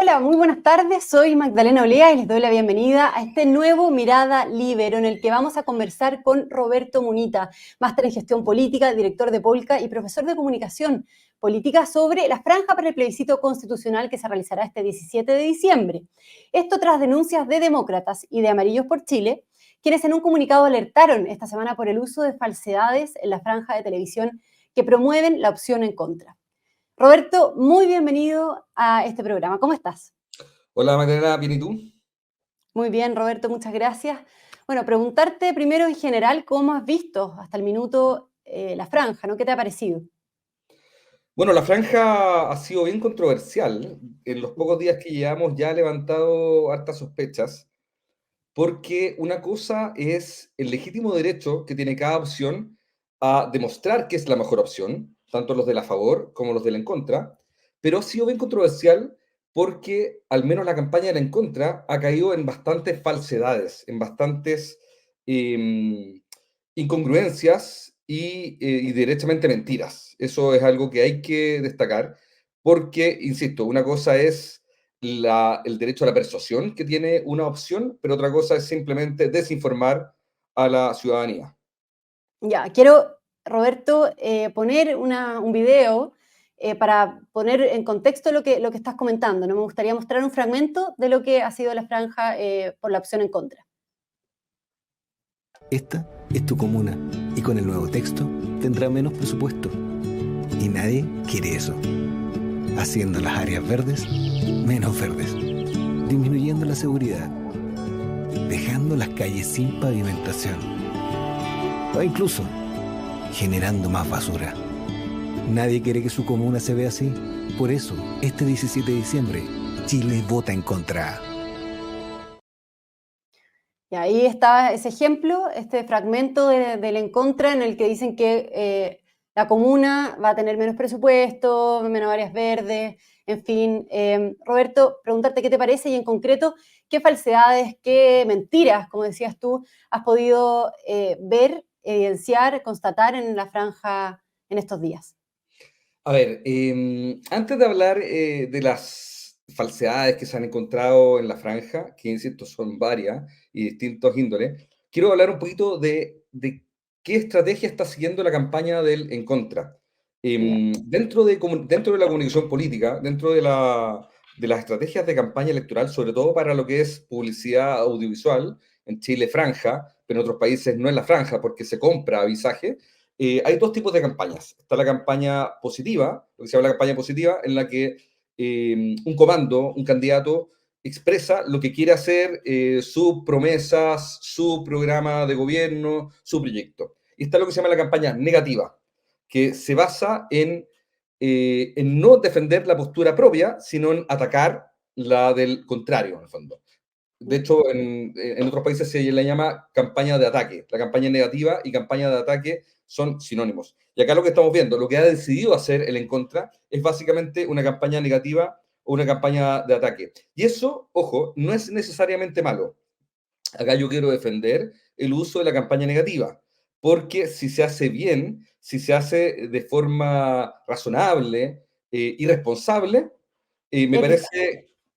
Hola, muy buenas tardes. Soy Magdalena Olea y les doy la bienvenida a este nuevo Mirada Libero, en el que vamos a conversar con Roberto Munita, máster en gestión política, director de Polka y profesor de comunicación política, sobre la franja para el plebiscito constitucional que se realizará este 17 de diciembre. Esto tras denuncias de demócratas y de Amarillos por Chile, quienes en un comunicado alertaron esta semana por el uso de falsedades en la franja de televisión que promueven la opción en contra. Roberto, muy bienvenido a este programa. ¿Cómo estás? Hola Magdalena, ¿bien y tú? Muy bien, Roberto, muchas gracias. Bueno, preguntarte primero en general cómo has visto hasta el minuto la franja, ¿no? ¿Qué te ha parecido? Bueno, la franja ha sido bien controversial. En los pocos días que llevamos ya ha levantado hartas sospechas, porque una cosa es el legítimo derecho que tiene cada opción a demostrar que es la mejor opción, tanto los de la favor como los de la en contra, pero ha sido bien controversial porque al menos la campaña de la en contra ha caído en bastantes falsedades, en bastantes eh, incongruencias y derechamente mentiras. Eso es algo que hay que destacar porque, insisto, una cosa es el derecho a la persuasión que tiene una opción, pero otra cosa es simplemente desinformar a la ciudadanía. Ya, quiero, Roberto, poner un video para poner en contexto lo que estás comentando, ¿no? Me gustaría mostrar un fragmento de lo que ha sido la franja por la opción en contra. Esta es tu comuna y con el nuevo texto tendrá menos presupuesto. Y nadie quiere eso. Haciendo las áreas verdes menos verdes. Disminuyendo la seguridad. Dejando las calles sin pavimentación. O incluso generando más basura. Nadie quiere que su comuna se vea así. Por eso, este 17 de diciembre, Chile vota en contra. Y ahí está ese ejemplo, este fragmento del en contra en el que dicen que la comuna va a tener menos presupuesto, menos áreas verdes, en fin. Roberto, preguntarte qué te parece y en concreto, qué falsedades, qué mentiras, como decías tú, has podido ver, evidenciar, constatar en la franja en estos días. A ver, antes de hablar de las falsedades que se han encontrado en la franja, que insisto son varias y distintos índoles, quiero hablar un poquito de qué estrategia está siguiendo la campaña del en contra. Ya. Dentro de la comunicación política, dentro de las estrategias de campaña electoral, sobre todo para lo que es publicidad audiovisual, en Chile franja, pero en otros países no es la franja porque se compra avisaje. Hay dos tipos de campañas. Está la campaña positiva, lo que se llama la campaña positiva, en la que un comando, un candidato, expresa lo que quiere hacer, sus promesas, su programa de gobierno, su proyecto. Y está lo que se llama la campaña negativa, que se basa en no defender la postura propia, sino en atacar la del contrario, en el fondo. De hecho, en otros países se le llama campaña de ataque. La campaña negativa y campaña de ataque son sinónimos. Y acá lo que estamos viendo, lo que ha decidido hacer el en contra, es básicamente una campaña negativa o una campaña de ataque. Y eso, ojo, no es necesariamente malo. Acá yo quiero defender el uso de la campaña negativa, porque si se hace bien, si se hace de forma razonable y responsable, y Ética.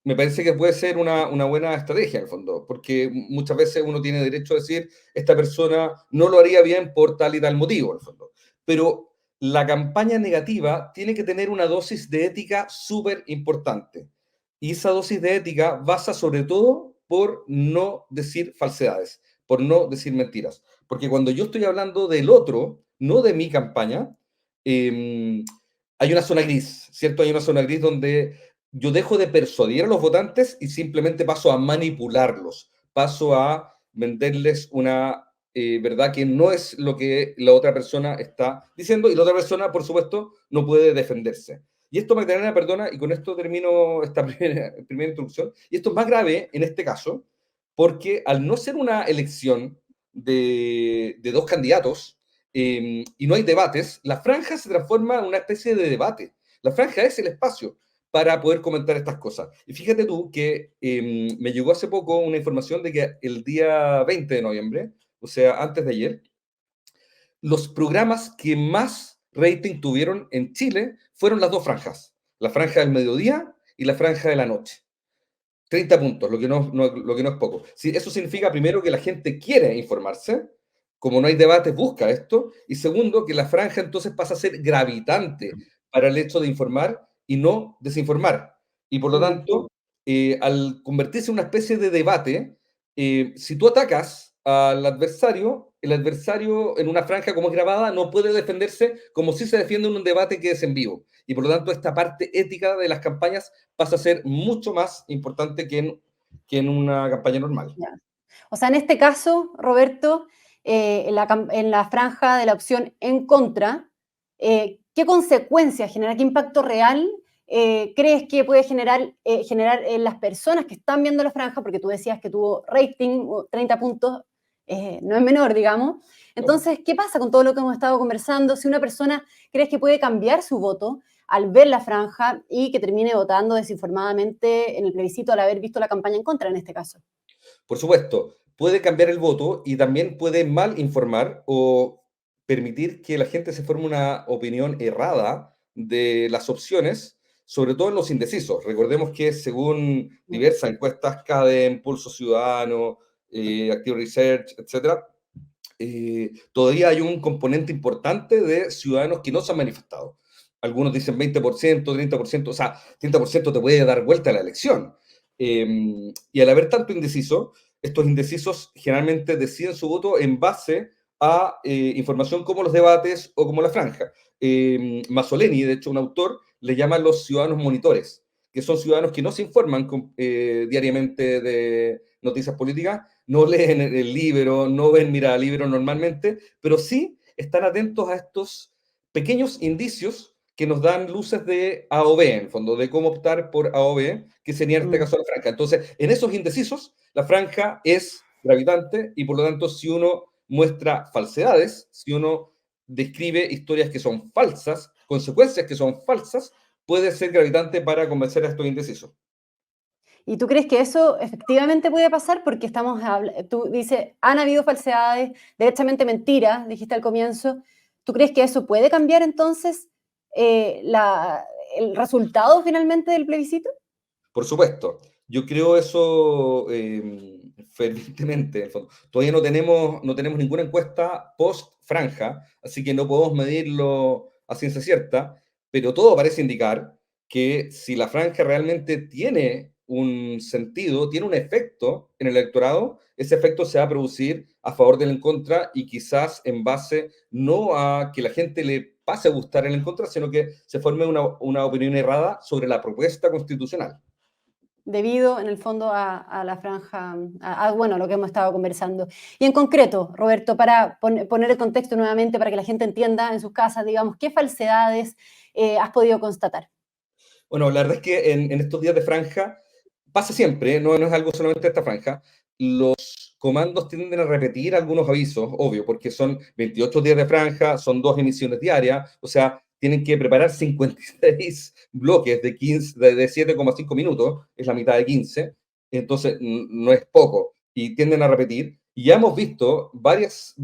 me parece que puede ser una buena estrategia, en el fondo, porque muchas veces uno tiene derecho a decir, esta persona no lo haría bien por tal y tal motivo, en el fondo. Pero la campaña negativa tiene que tener una dosis de ética súper importante. Y esa dosis de ética basa sobre todo por no decir falsedades, por no decir mentiras. Porque cuando yo estoy hablando del otro, no de mi campaña, eh, hay una zona gris, ¿cierto? Hay una zona gris donde yo dejo de persuadir a los votantes y simplemente paso a manipularlos, paso a venderles una verdad que no es lo que la otra persona está diciendo y la otra persona, por supuesto, no puede defenderse. Y esto, Magdalena, perdona, y con esto termino esta primera introducción, y esto es más grave en este caso, porque al no ser una elección de dos candidatos y no hay debates, la franja se transforma en una especie de debate. La franja es el espacio para poder comentar estas cosas. Y fíjate tú que me llegó hace poco una información de que el día 20 de noviembre, o sea, antes de ayer, los programas que más rating tuvieron en Chile fueron las dos franjas, la franja del mediodía y la franja de la noche. 30 puntos, lo que no es poco. Sí, eso significa, primero, que la gente quiere informarse, como no hay debates, busca esto, y segundo, que la franja entonces pasa a ser gravitante para el hecho de informar y no desinformar. Y por lo Mm. tanto, al convertirse en una especie de debate, si tú atacas al adversario, el adversario en una franja como es grabada no puede defenderse como si se defiende en un debate que es en vivo. Y por lo tanto, esta parte ética de las campañas pasa a ser mucho más importante que en una campaña normal. Ya. O sea, en este caso, Roberto, en la franja de la opción en contra, ¿qué consecuencias genera, qué impacto real crees que puede generar en las personas que están viendo la franja? Porque tú decías que tuvo rating, 30 puntos, no es menor, digamos. ¿No? Entonces, ¿qué pasa con todo lo que hemos estado conversando? Si una persona crees que puede cambiar su voto al ver la franja y que termine votando desinformadamente en el plebiscito al haber visto la campaña en contra en este caso. Por supuesto, puede cambiar el voto y también puede mal informar o permitir que la gente se forme una opinión errada de las opciones, sobre todo en los indecisos. Recordemos que según diversas encuestas, CADEM, Pulso Ciudadano, Active Research, etcétera, todavía hay un componente importante de ciudadanos que no se han manifestado. Algunos dicen 20%, 30%, o sea, 30% te puede dar vuelta a la elección. Y al haber tanto indeciso, estos indecisos generalmente deciden su voto en base a información como los debates o como la franja. Masoleni, de hecho, un autor, le llama los ciudadanos monitores, que son ciudadanos que no se informan diariamente de noticias políticas, no leen el libro, no ven Mirada Libro normalmente, pero sí están atentos a estos pequeños indicios que nos dan luces de A o B, en el fondo, de cómo optar por A o B, que sería en este caso la franja. Entonces, en esos indecisos, la franja es gravitante y por lo tanto, si uno muestra falsedades, si uno describe historias que son falsas, consecuencias que son falsas, puede ser gravitante para convencer a estos indecisos. ¿Y tú crees que eso efectivamente puede pasar? Porque tú dices, han habido falsedades, derechamente mentiras, dijiste al comienzo. ¿Tú crees que eso puede cambiar entonces eh, la- el resultado finalmente del plebiscito? Por supuesto, yo creo eso fervientemente. En el fondo. Todavía no tenemos ninguna encuesta post-franja, así que no podemos medirlo a ciencia cierta, pero todo parece indicar que si la franja realmente tiene un sentido, tiene un efecto en el electorado, ese efecto se va a producir a favor del en contra y quizás en base no a que la gente le pase a gustar el en contra, sino que se forme una opinión errada sobre la propuesta constitucional. Debido en el fondo a la franja, bueno, lo que hemos estado conversando. Y en concreto, Roberto, para poner el contexto nuevamente, para que la gente entienda en sus casas, digamos, ¿qué falsedades has podido constatar? Bueno, la verdad es que en estos días de franja pasa siempre, no es algo solamente de esta franja. Los comandos tienden a repetir algunos avisos, obvio, porque son 28 días de franja, son 2 emisiones diarias, o sea, tienen que preparar 56 bloques de 15, de 7,5 minutos, es la mitad de 15, entonces no es poco, y tienden a repetir. Y ya hemos visto varias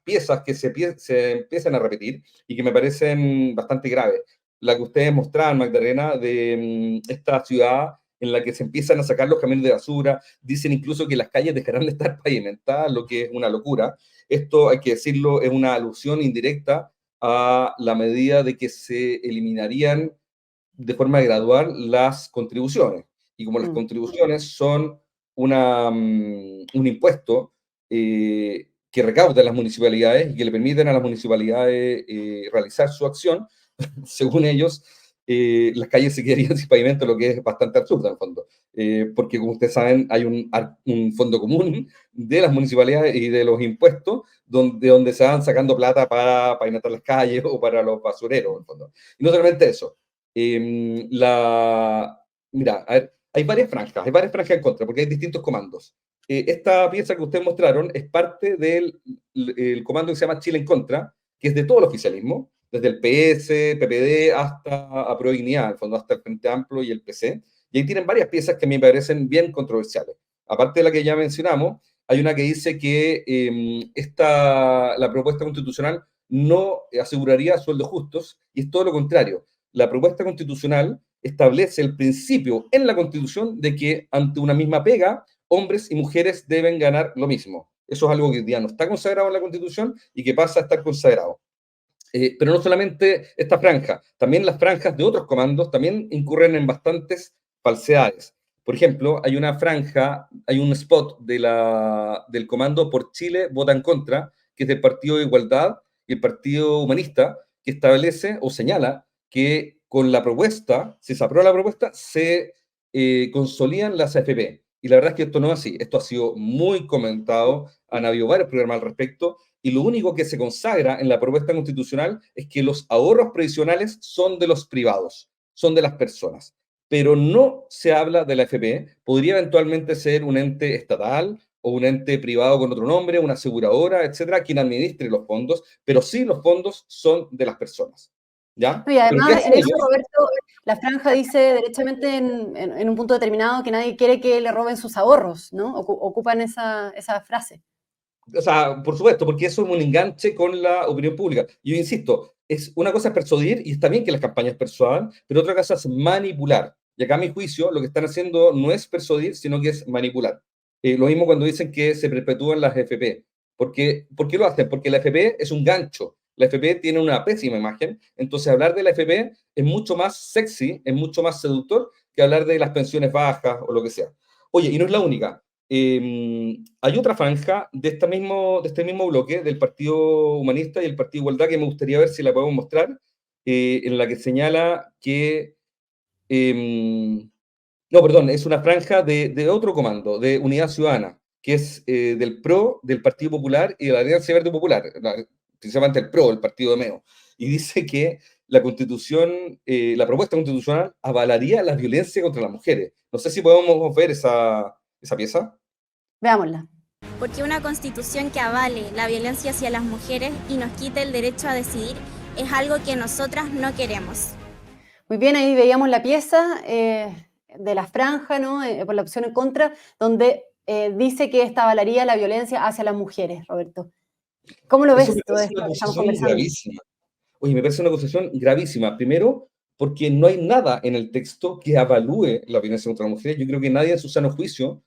piezas que se empiezan a repetir y que me parecen bastante graves. La que ustedes mostraban, Magdalena, de esta ciudad en la que se empiezan a sacar los camiones de basura, dicen incluso que las calles dejarán de estar pavimentadas, lo que es una locura. Esto, hay que decirlo, es una alusión indirecta a la medida de que se eliminarían de forma gradual las contribuciones. Y como las Mm. contribuciones son un impuesto que recaudan las municipalidades y que le permiten a las municipalidades realizar su acción, según ellos, las calles se quedarían sin pavimento, lo que es bastante absurdo en el fondo. Porque como ustedes saben, hay un fondo común de las municipalidades y de los impuestos donde se van sacando plata para pavimentar las calles o para los basureros, en el fondo. Y no solamente eso. Mira, a ver, hay varias franjas en contra, porque hay distintos comandos. Esta pieza que ustedes mostraron es parte del el comando que se llama Chile en Contra, que es de todo el oficialismo, desde el PS, PPD, hasta Apruebo Dignidad, en el fondo hasta el Frente Amplio y el PC. Y ahí tienen varias piezas que me parecen bien controversiales. Aparte de la que ya mencionamos, hay una que dice que la propuesta constitucional no aseguraría sueldos justos, y es todo lo contrario. La propuesta constitucional establece el principio en la Constitución de que ante una misma pega, hombres y mujeres deben ganar lo mismo. Eso es algo que hoy día no está consagrado en la Constitución y que pasa a estar consagrado. Pero no solamente esta franja, también las franjas de otros comandos también incurren en bastantes falsedades. Por ejemplo, hay una franja, hay un spot del comando Por Chile Vota en Contra, que es del Partido de Igualdad y el Partido Humanista, que establece o señala que con la propuesta, si se aprueba la propuesta, se consolidan las AFP. Y la verdad es que esto no es así. Esto ha sido muy comentado, han habido varios programas al respecto, y lo único que se consagra en la propuesta constitucional es que los ahorros previsionales son de los privados, son de las personas, pero no se habla de la AFP. Podría eventualmente ser un ente estatal o un ente privado con otro nombre, una aseguradora, etcétera, quien administre los fondos, pero sí los fondos son de las personas. ¿Ya? Y ¿Pero qué además, hacen en eso, ellos? Roberto, la franja dice derechamente en un punto determinado que nadie quiere que le roben sus ahorros, ¿no? Ocupan esa frase. O sea, por supuesto, porque eso es un enganche con la opinión pública. Yo insisto, una cosa es persuadir, y está bien que las campañas persuadan, pero otra cosa es manipular. Y acá, a mi juicio, lo que están haciendo no es persuadir, sino que es manipular. Lo mismo cuando dicen que se perpetúan las FP. ¿Por qué lo hacen? Porque la FP es un gancho. La FP tiene una pésima imagen, entonces hablar de la FP es mucho más sexy, es mucho más seductor que hablar de las pensiones bajas o lo que sea. Oye, y no es la única. Hay otra franja de este mismo bloque, del Partido Humanista y el Partido Igualdad, que me gustaría ver si la podemos mostrar, en la que señala que... no, perdón, es una franja de otro comando, de Unidad Ciudadana, que es del PRO, del Partido Popular y de la Alianza Verde Popular, principalmente el PRO, el partido de Meo, y dice que la Constitución, la propuesta constitucional avalaría la violencia contra las mujeres. No sé si podemos ver esa pieza. Veámosla. Porque una constitución que avale la violencia hacia las mujeres y nos quite el derecho a decidir es algo que nosotras no queremos. Muy bien, ahí veíamos la pieza de la franja, ¿no? Por la opción en contra, donde dice que esta avalaría la violencia hacia las mujeres, Roberto. ¿Cómo lo ves Eso me todo parece esto una que estamos acusación conversando? gravísima. Oye, me parece una acusación gravísima. Primero, porque no hay nada en el texto que avalúe la violencia contra las mujeres. Yo creo que nadie en su sano juicio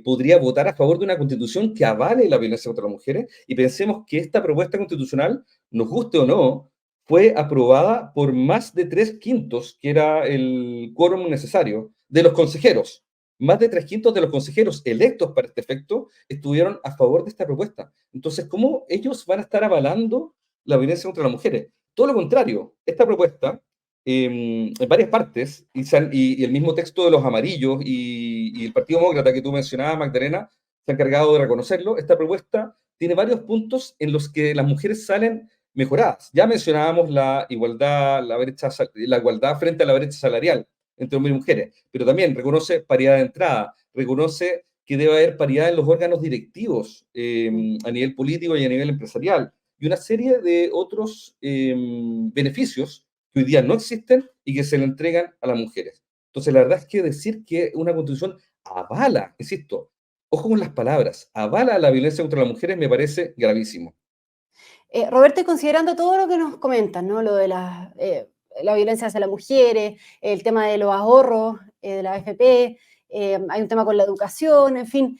podría votar a favor de una constitución que avale la violencia contra las mujeres. Y pensemos que esta propuesta constitucional, nos guste o no, fue aprobada por más de 3/5, que era el quórum necesario, de los consejeros. Más de 3/5 de los consejeros electos para este efecto estuvieron a favor de esta propuesta. Entonces, ¿cómo ellos van a estar avalando la violencia contra las mujeres? Todo lo contrario, esta propuesta, en varias partes, y el mismo texto de los amarillos y el Partido Demócrata que tú mencionabas, Magdalena, se ha encargado de reconocerlo. Esta propuesta tiene varios puntos en los que las mujeres salen mejoradas. Ya mencionábamos la igualdad, la igualdad frente a la brecha salarial entre hombres y mujeres, pero también reconoce paridad de entrada, reconoce que debe haber paridad en los órganos directivos a nivel político y a nivel empresarial, y una serie de otros beneficios que hoy día no existen y que se le entregan a las mujeres. Entonces, la verdad es que decir que una constitución avala, insisto, ojo con las palabras, avala la violencia contra las mujeres me parece gravísimo. Roberto, y considerando todo lo que nos comentan, ¿no? Lo de la violencia hacia las mujeres, el tema de los ahorros de la AFP, hay un tema con la educación, en fin.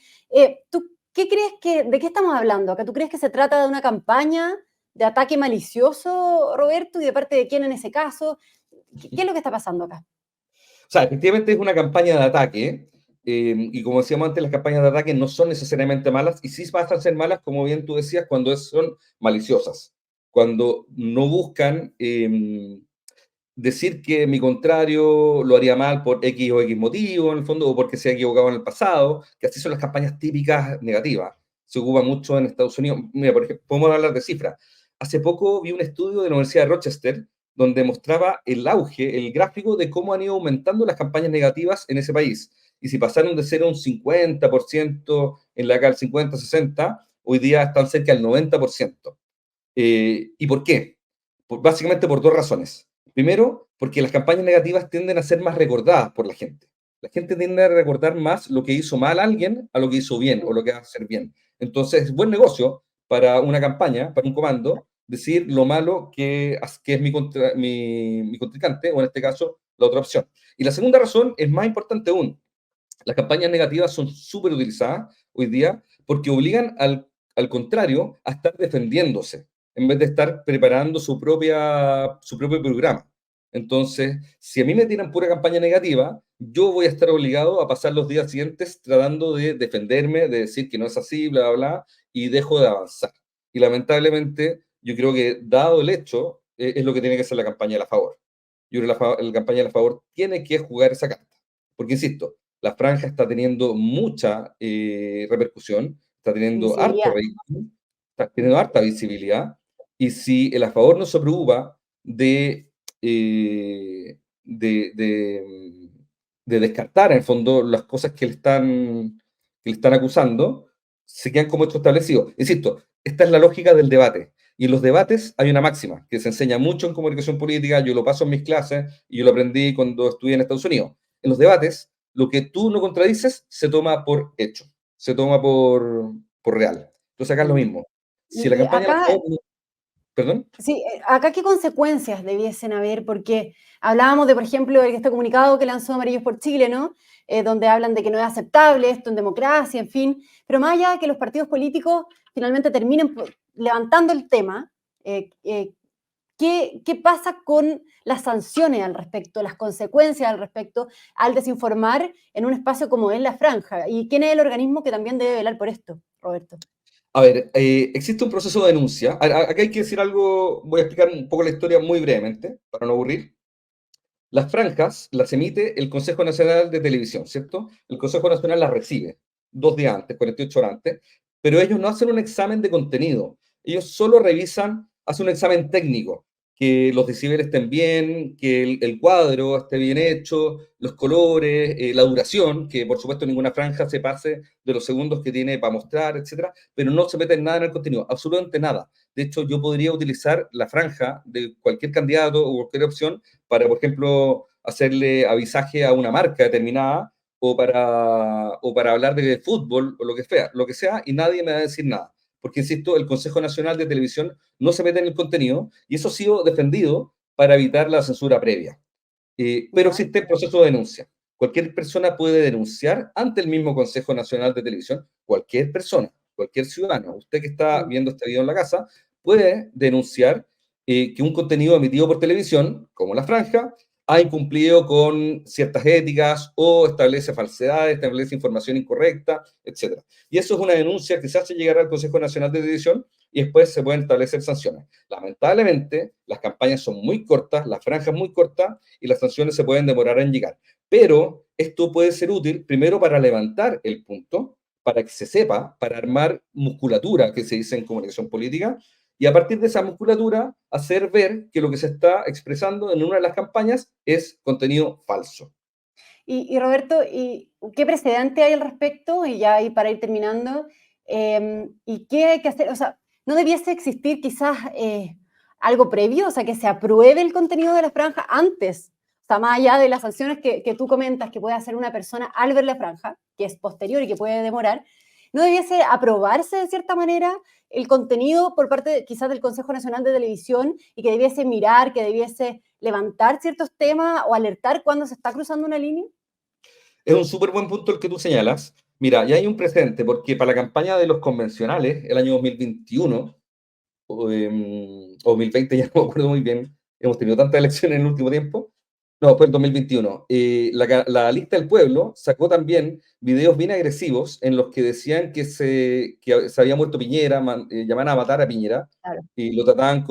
¿Tú qué crees de qué estamos hablando acá? ¿Tú crees que se trata de una campaña de ataque malicioso, Roberto? ¿Y de parte de quién en ese caso? ¿Qué es lo que está pasando acá? O sea, efectivamente es una campaña de ataque, y como decíamos antes, las campañas de ataque no son necesariamente malas, y sí pasan a ser malas, como bien tú decías, cuando son maliciosas, cuando no buscan decir que mi contrario lo haría mal por X o X motivo, en el fondo, o porque se ha equivocado en el pasado, que así son las campañas típicas negativas. Se ocupa mucho en Estados Unidos. Mira, por ejemplo, podemos hablar de cifras. Hace poco vi un estudio de la Universidad de Rochester donde mostraba el auge, el gráfico de cómo han ido aumentando las campañas negativas en ese país. Y si pasaron de ser un 50% en la década del 50-60, hoy día están cerca del 90%. ¿Y por qué? Básicamente por dos razones. Primero, porque las campañas negativas tienden a ser más recordadas por la gente. La gente tiende a recordar más lo que hizo mal alguien a lo que hizo bien o lo que va a hacer bien. Entonces, es buen negocio para una campaña, para un comando, decir lo malo que es mi contrincante, o en este caso, la otra opción. Y la segunda razón es más importante aún. Las campañas negativas son súper utilizadas hoy día porque obligan al contrario a estar defendiéndose en vez de estar preparando su propio programa. Entonces, si a mí me tiran pura campaña negativa, yo voy a estar obligado a pasar los días siguientes tratando de defenderme, de decir que no es así, bla, bla, bla, y dejo de avanzar. Y lamentablemente, yo creo que dado el hecho, es lo que tiene que ser la campaña de la favor. Yo creo que la campaña de la favor tiene que jugar esa carta. Porque, insisto, la franja está teniendo mucha repercusión, está teniendo harto Visibilidad. rating, está teniendo harta visibilidad, y si el a favor no se preocupa eh, de, de, de descartar en el fondo las cosas que le están acusando, se quedan como hecho establecido. Insisto, esta es la lógica del debate. Y en los debates hay una máxima que se enseña mucho en comunicación política, yo lo paso en mis clases y yo lo aprendí cuando estudié en Estados Unidos. En los debates, lo que tú no contradices se toma por hecho, se toma por real. Entonces acá es lo Mm. mismo. Si la campaña la Acá, perdón. sí, acá qué consecuencias debiesen haber, porque hablábamos de, por ejemplo, este comunicado que lanzó Amarillos por Chile, ¿no? Donde hablan de que no es aceptable esto en democracia, en fin, pero más allá de que los partidos políticos finalmente terminen levantando el tema, ¿qué pasa con las sanciones al respecto, las consecuencias al respecto al desinformar en un espacio como es la franja? ¿Y quién es el organismo que también debe velar por esto, Roberto? A ver, existe un proceso de denuncia. Acá hay que decir algo, voy a explicar un poco la historia muy brevemente, para no aburrir. Las franjas las emite el Consejo Nacional de Televisión, ¿cierto? El Consejo Nacional las recibe 2 días antes, 48 horas antes, pero ellos no hacen un examen de contenido. Ellos solo revisan, hacen un examen técnico, que los decibeles estén bien, que el cuadro esté bien hecho, los colores, la duración, que por supuesto ninguna franja se pase de los segundos que tiene para mostrar, etcétera, pero no se meten nada en el contenido, absolutamente nada. De hecho, yo podría utilizar la franja de cualquier candidato o cualquier opción para, por ejemplo, hacerle avisaje a una marca determinada o para hablar de fútbol o lo que sea, y nadie me va a decir nada. Porque, insisto, el Consejo Nacional de Televisión no se mete en el contenido y eso ha sido defendido para evitar la censura previa. Pero ¿Ya? existe el proceso de denuncia. Cualquier persona puede denunciar ante el mismo Consejo Nacional de Televisión, cualquier persona, cualquier ciudadano. Usted que está Mm. viendo este video en la casa puede denunciar que un contenido emitido por televisión, como La Franja, ha incumplido con ciertas éticas o establece falsedades, establece información incorrecta, etc. Y eso es una denuncia que se hace llegar al Consejo Nacional de Televisión y después se pueden establecer sanciones. Lamentablemente, las campañas son muy cortas, las franjas muy cortas y las sanciones se pueden demorar en llegar. Pero esto puede ser útil primero para levantar el punto, para que se sepa, para armar musculatura, que se dice en comunicación política, y a partir de esa musculatura hacer ver que lo que se está expresando en una de las campañas es contenido falso. Roberto, qué precedente hay al respecto? Y ya ahí para ir terminando, ¿y qué hay que hacer? O sea, ¿no debiese existir quizás algo previo? O sea, que se apruebe el contenido de la franja antes. O sea, más allá de las sanciones que tú comentas que puede hacer una persona al ver la franja, que es posterior y que puede demorar, ¿no debiese aprobarse de cierta manera el contenido por parte quizás del Consejo Nacional de Televisión y que debiese mirar, que debiese levantar ciertos temas o alertar cuando se está cruzando una línea? Es un súper buen punto el que tú señalas. Mira, ya hay un precedente, porque para la campaña de los convencionales, el año 2021, o 2020, ya no me acuerdo muy bien, hemos tenido tantas elecciones en el último tiempo, no, fue el 2021, la lista del pueblo sacó también videos bien agresivos en los que decían que se había muerto Piñera, llamaban a matar a Piñera, Claro. y lo trataban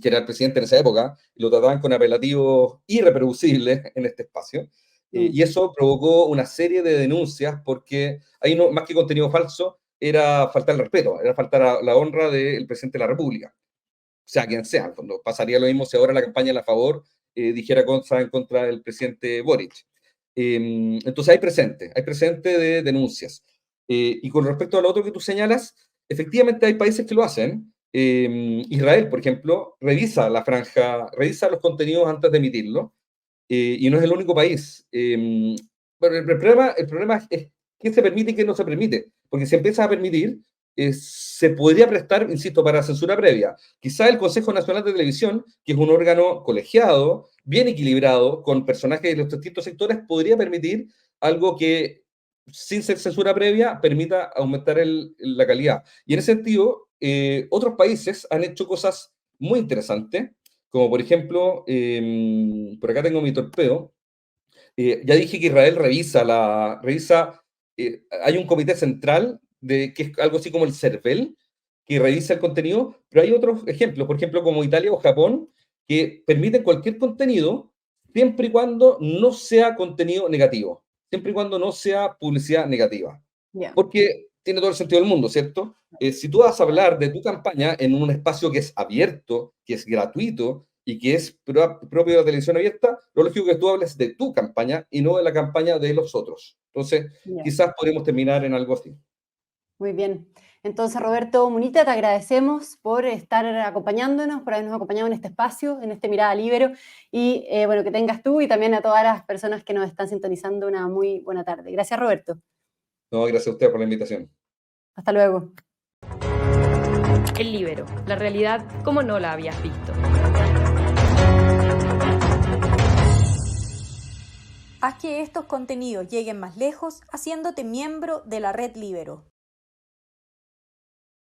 que era el presidente en esa época, y lo trataban con apelativos irreproducibles en este espacio. Mm. Y eso provocó una serie de denuncias porque ahí no, más que contenido falso, era faltar el respeto, era faltar a la honra del presidente de la República, sea quien sea. En el fondo, pasaría lo mismo si ahora la campaña a favor dijera cosas en contra del presidente Boric. Entonces hay presente de denuncias. Y con respecto a lo otro que tú señalas, efectivamente hay países que lo hacen. Israel, por ejemplo, revisa la franja, revisa los contenidos antes de emitirlo, y no es el único país. Pero el problema es qué se permite y qué no se permite, porque si empieza a permitir, se podría prestar, insisto, para censura previa. Quizá el Consejo Nacional de Televisión, que es un órgano colegiado, bien equilibrado, con personajes de los distintos sectores, podría permitir algo que, sin ser censura previa, permita aumentar la calidad. Y en ese sentido, otros países han hecho cosas muy interesantes, como por ejemplo, por acá tengo mi torpeo. Ya dije que Israel revisa, hay un comité central que es algo así como el CERVEL, que revisa el contenido, pero hay otros ejemplos, por ejemplo, como Italia o Japón, que permiten cualquier contenido siempre y cuando no sea contenido negativo, siempre y cuando no sea publicidad negativa. Yeah. Porque tiene todo el sentido del mundo, ¿cierto? Si tú vas a hablar de tu campaña en un espacio que es abierto, que es gratuito y que es propio de la televisión abierta, lo lógico es que tú hables de tu campaña y no de la campaña de los otros. Entonces, quizás podemos terminar en algo así. Muy bien. Entonces, Roberto Munita, te agradecemos por estar acompañándonos, por habernos acompañado en este espacio, en este Mirada Libero, y bueno, que tengas tú y también a todas las personas que nos están sintonizando una muy buena tarde. Gracias, Roberto. No, gracias a usted por la invitación. Hasta luego. El Líbero, la realidad como no la habías visto. Haz que estos contenidos lleguen más lejos haciéndote miembro de la Red Líbero.